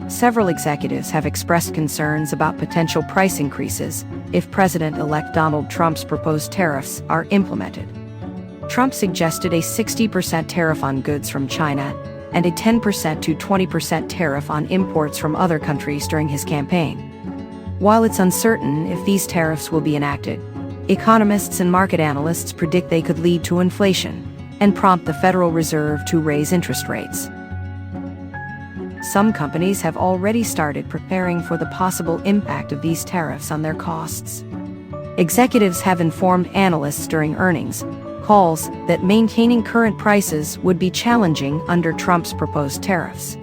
Several executives have expressed concerns about potential price increases if President-elect Donald Trump's proposed tariffs are implemented. Trump suggested a 60% tariff on goods from China and a 10% to 20% tariff on imports from other countries during his campaign. While it's uncertain if these tariffs will be enacted, economists and market analysts predict they could lead to inflation and prompt the Federal Reserve to raise interest rates. Some companies have already started preparing for the possible impact of these tariffs on their costs. Executives have informed analysts during earnings calls that maintaining current prices would be challenging under Trump's proposed tariffs.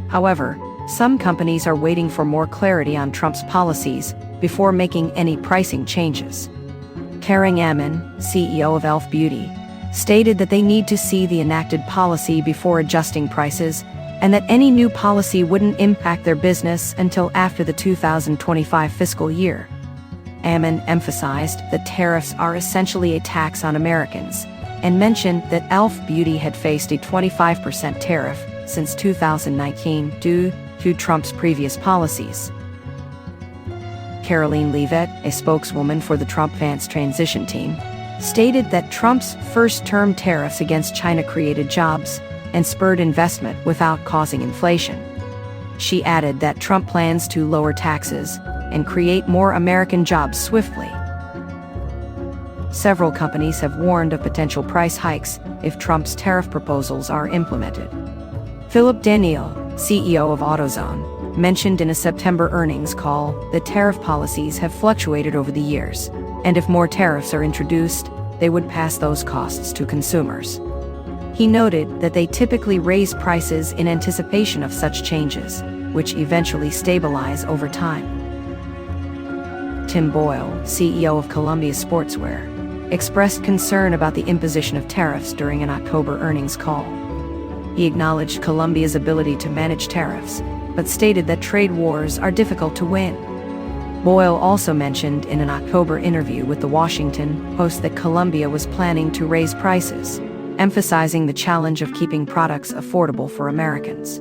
However, some companies are waiting for more clarity on Trump's policies before making any pricing changes. Karen Ammon, CEO of Elf Beauty, stated that they need to see the enacted policy before adjusting prices and that any new policy wouldn't impact their business until after the 2025 fiscal year. Ammon emphasized that tariffs are essentially a tax on Americans and mentioned that Elf Beauty had faced a 25% tariff since 2019 due to Trump's previous policies. Caroline Leavitt, a spokeswoman for the Trump-Vance transition team, stated that Trump's first-term tariffs against China created jobs and spurred investment without causing inflation. She added that Trump plans to lower taxes and create more American jobs swiftly. Several companies have warned of potential price hikes if Trump's tariff proposals are implemented. Philip Daniel, CEO of AutoZone, mentioned in a September earnings call that tariff policies have fluctuated over the years, and if more tariffs are introduced, they would pass those costs to consumers. He noted that they typically raise prices in anticipation of such changes, which eventually stabilize over time. Tim Boyle, CEO of Columbia Sportswear, expressed concern about the imposition of tariffs during an October earnings call. He acknowledged Columbia's ability to manage tariffs, but stated that trade wars are difficult to win. Boyle also mentioned in an October interview with the Washington Post that Columbia was planning to raise prices, emphasizing the challenge of keeping products affordable for Americans.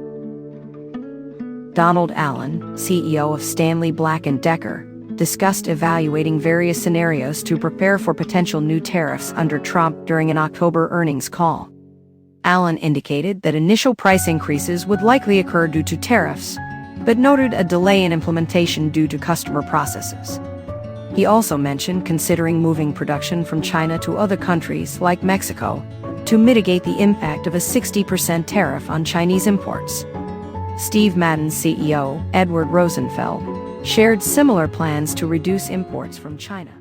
Donald Allen, CEO of Stanley Black and Decker, discussed evaluating various scenarios to prepare for potential new tariffs under Trump during an October earnings call. Allen indicated that initial price increases would likely occur due to tariffs, but noted a delay in implementation due to customer processes. He also mentioned considering moving production from China to other countries like Mexico to mitigate the impact of a 60% tariff on Chinese imports. Steve Madden's CEO, Edward Rosenfeld, shared similar plans to reduce imports from China.